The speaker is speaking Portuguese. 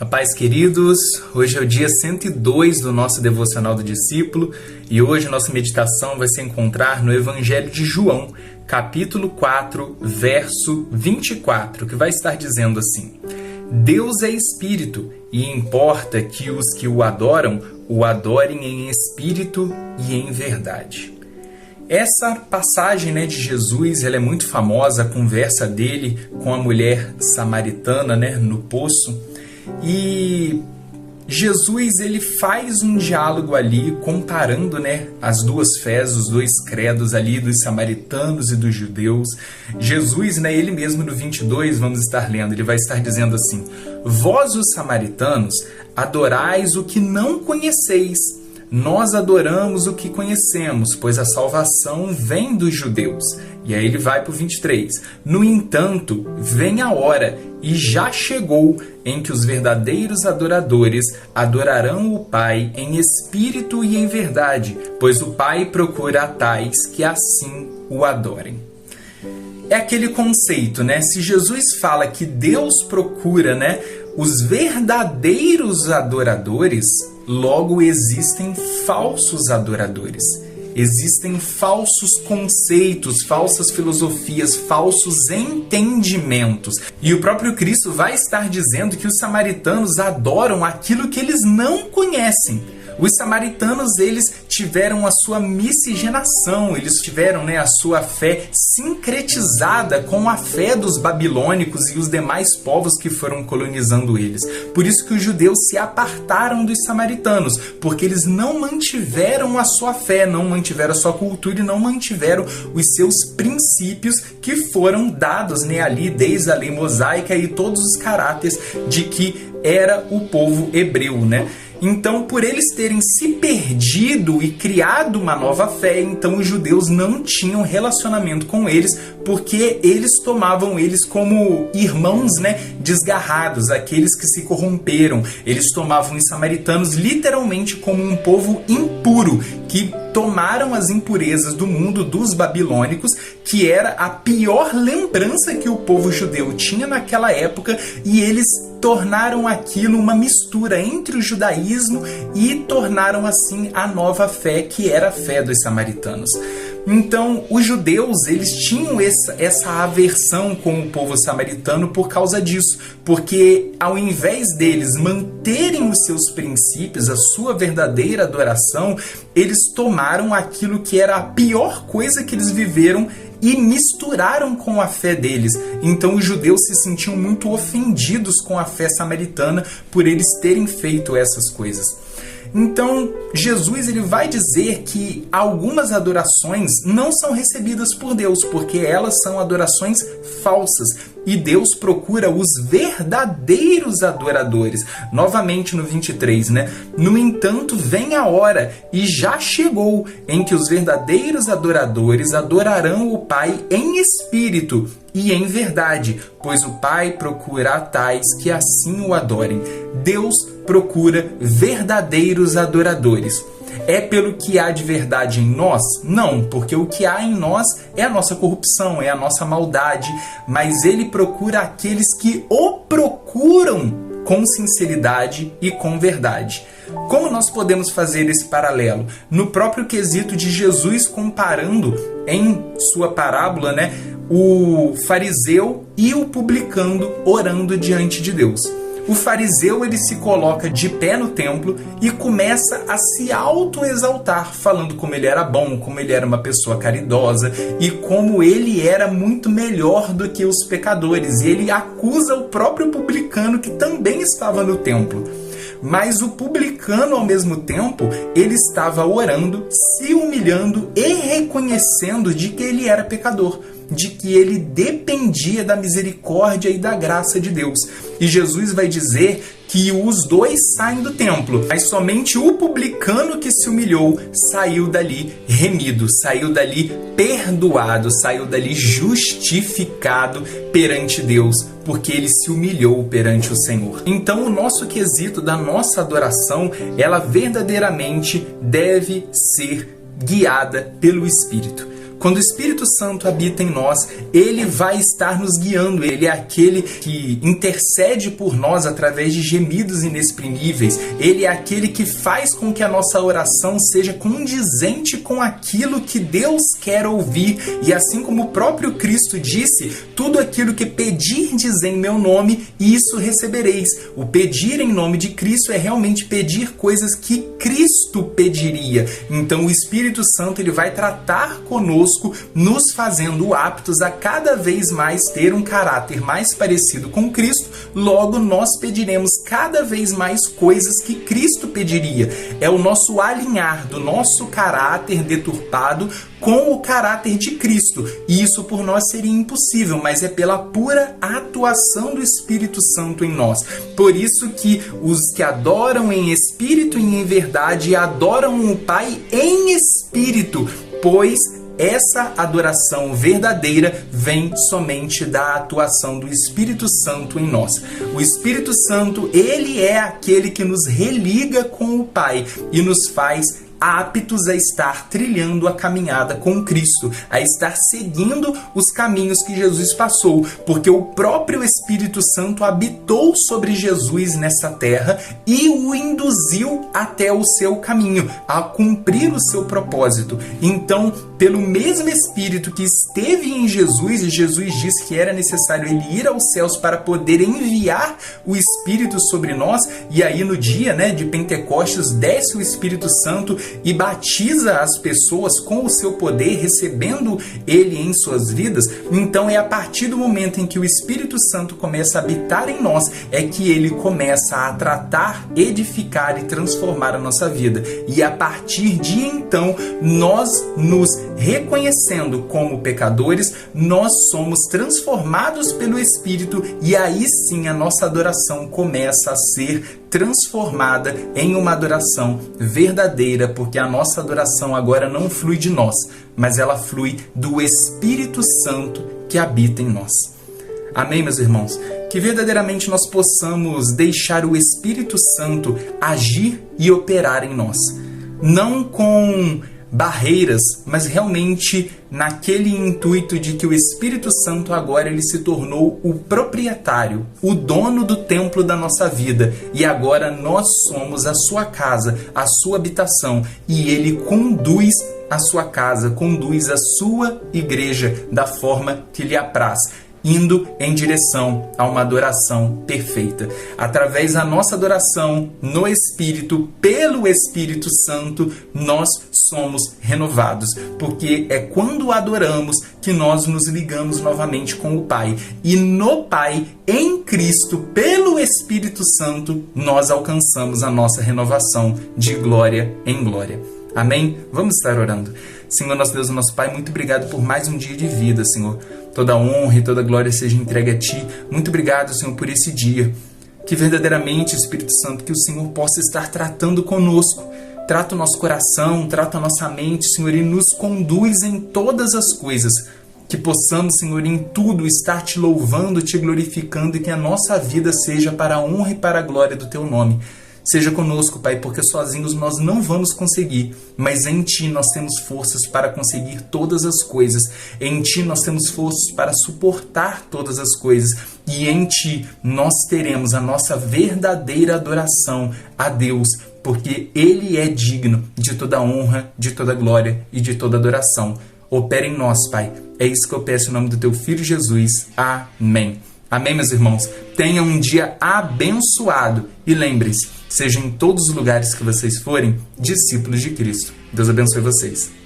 A paz, queridos, hoje é o dia 102 do nosso Devocional do Discípulo e hoje nossa meditação vai se encontrar no Evangelho de João, capítulo 4, verso 24, que vai estar dizendo assim: Deus é Espírito e importa que os que o adoram, o adorem em espírito e em verdade. Essa passagem de Jesus, ela é muito famosa, a conversa dele com a mulher samaritana no poço. E Jesus ele faz um diálogo ali comparando as duas fés, os dois credos ali dos samaritanos e dos judeus. Jesus, ele mesmo no 22, vamos estar lendo, ele vai estar dizendo assim: Vós os samaritanos adorais o que não conheceis, nós adoramos o que conhecemos, pois a salvação vem dos judeus. E aí ele vai para o 23. No entanto, vem a hora, e já chegou, em que os verdadeiros adoradores adorarão o Pai em espírito e em verdade, pois o Pai procura tais que assim o adorem. É aquele conceito, Se Jesus fala que Deus procura, os verdadeiros adoradores, logo existem falsos adoradores. Existem falsos conceitos, falsas filosofias, falsos entendimentos. E o próprio Cristo vai estar dizendo que os samaritanos adoram aquilo que eles não conhecem. Os samaritanos, eles tiveram a sua miscigenação, eles tiveram a sua fé sincretizada com a fé dos babilônicos e os demais povos que foram colonizando eles. Por isso que os judeus se apartaram dos samaritanos, porque eles não mantiveram a sua fé, não mantiveram a sua cultura e não mantiveram os seus princípios que foram dados ali desde a lei mosaica e todos os caráteres de que era o povo hebreu, Então, por eles terem se perdido e criado uma nova fé, então os judeus não tinham relacionamento com eles, porque eles tomavam eles como irmãos, desgarrados, aqueles que se corromperam. Eles tomavam os samaritanos literalmente como um povo impuro, que tomaram as impurezas do mundo dos babilônicos, que era a pior lembrança que o povo judeu tinha naquela época, e eles tornaram aquilo uma mistura entre o judaísmo e tornaram assim a nova fé, que era a fé dos samaritanos. Então, os judeus, eles tinham essa aversão com o povo samaritano por causa disso, porque ao invés deles manterem os seus princípios, a sua verdadeira adoração, eles tomaram aquilo que era a pior coisa que eles viveram e misturaram com a fé deles. Então os judeus se sentiam muito ofendidos com a fé samaritana por eles terem feito essas coisas. Então, Jesus ele vai dizer que algumas adorações não são recebidas por Deus, porque elas são adorações falsas. E Deus procura os verdadeiros adoradores. Novamente no 23, No entanto, vem a hora, e já chegou, em que os verdadeiros adoradores adorarão o Pai em espírito e em verdade, pois o Pai procura tais que assim o adorem. Deus procura verdadeiros adoradores. É pelo que há de verdade em nós? Não, porque o que há em nós é a nossa corrupção, é a nossa maldade, mas ele procura aqueles que o procuram com sinceridade e com verdade. Como nós podemos fazer esse paralelo? No próprio quesito de Jesus comparando em sua parábola, o fariseu e o publicano orando diante de Deus. O fariseu ele se coloca de pé no templo e começa a se autoexaltar, falando como ele era bom, como ele era uma pessoa caridosa e como ele era muito melhor do que os pecadores. E ele acusa o próprio publicano que também estava no templo. Mas o publicano, ao mesmo tempo, ele estava orando, se humilhando e reconhecendo de que ele era pecador, de que ele dependia da misericórdia e da graça de Deus. E Jesus vai dizer que os dois saem do templo, mas somente o publicano que se humilhou saiu dali remido, saiu dali perdoado, saiu dali justificado perante Deus, porque ele se humilhou perante o Senhor. Então o nosso quesito da nossa adoração, ela verdadeiramente deve ser guiada pelo Espírito. Quando o Espírito Santo habita em nós, ele vai estar nos guiando. Ele é aquele que intercede por nós através de gemidos inexprimíveis. Ele é aquele que faz com que a nossa oração seja condizente com aquilo que Deus quer ouvir. E assim como o próprio Cristo disse, tudo aquilo que pedirdes em meu nome, isso recebereis. O pedir em nome de Cristo é realmente pedir coisas que Cristo pediria. Então o Espírito Santo ele vai tratar conosco, nos fazendo aptos a cada vez mais ter um caráter mais parecido com Cristo. Logo, nós pediremos cada vez mais coisas que Cristo pediria. É o nosso alinhar do nosso caráter deturpado com o caráter de Cristo. E isso por nós seria impossível, mas é pela pura atuação do Espírito Santo em nós. Por isso que os que adoram em espírito e em verdade adoram o Pai em espírito, pois essa adoração verdadeira vem somente da atuação do Espírito Santo em nós. O Espírito Santo, ele é aquele que nos religa com o Pai e nos faz aptos a estar trilhando a caminhada com Cristo, a estar seguindo os caminhos que Jesus passou, porque o próprio Espírito Santo habitou sobre Jesus nessa terra e o induziu até o seu caminho, a cumprir o seu propósito. Então, pelo mesmo Espírito que esteve em Jesus, e Jesus disse que era necessário ele ir aos céus para poder enviar o Espírito sobre nós, e aí no dia de Pentecostes desce o Espírito Santo e batiza as pessoas com o seu poder, recebendo ele em suas vidas. Então é a partir do momento em que o Espírito Santo começa a habitar em nós, é que ele começa a tratar, edificar e transformar a nossa vida. E a partir de então, nós nos reconhecendo como pecadores, nós somos transformados pelo Espírito, e aí sim a nossa adoração começa a ser transformada em uma adoração verdadeira, porque a nossa adoração agora não flui de nós, mas ela flui do Espírito Santo que habita em nós. Amém, meus irmãos? Que verdadeiramente nós possamos deixar o Espírito Santo agir e operar em nós, não com barreiras, mas realmente naquele intuito de que o Espírito Santo agora ele se tornou o proprietário, o dono do templo da nossa vida, e agora nós somos a sua casa, a sua habitação, e ele conduz a sua casa, conduz a sua igreja da forma que lhe apraz, indo em direção a uma adoração perfeita. Através da nossa adoração no Espírito, pelo Espírito Santo, nós somos renovados, porque é quando adoramos que nós nos ligamos novamente com o Pai. E no Pai, em Cristo, pelo Espírito Santo, nós alcançamos a nossa renovação de glória em glória. Amém? Vamos estar orando. Senhor, nosso Deus e nosso Pai, muito obrigado por mais um dia de vida, Senhor. Toda honra e toda glória seja entregue a Ti. Muito obrigado, Senhor, por esse dia. Que verdadeiramente, Espírito Santo, que o Senhor possa estar tratando conosco. Trata o nosso coração, trata a nossa mente, Senhor, e nos conduz em todas as coisas. Que possamos, Senhor, em tudo estar Te louvando, Te glorificando, e que a nossa vida seja para a honra e para a glória do Teu nome. Seja conosco, Pai, porque sozinhos nós não vamos conseguir, mas em Ti nós temos forças para conseguir todas as coisas. Em Ti nós temos forças para suportar todas as coisas. E em Ti nós teremos a nossa verdadeira adoração a Deus, porque Ele é digno de toda honra, de toda glória e de toda adoração. Opera em nós, Pai. É isso que eu peço em nome do Teu Filho Jesus. Amém. Amém, meus irmãos? Tenham um dia abençoado e lembrem-se, sejam em todos os lugares que vocês forem, discípulos de Cristo. Deus abençoe vocês.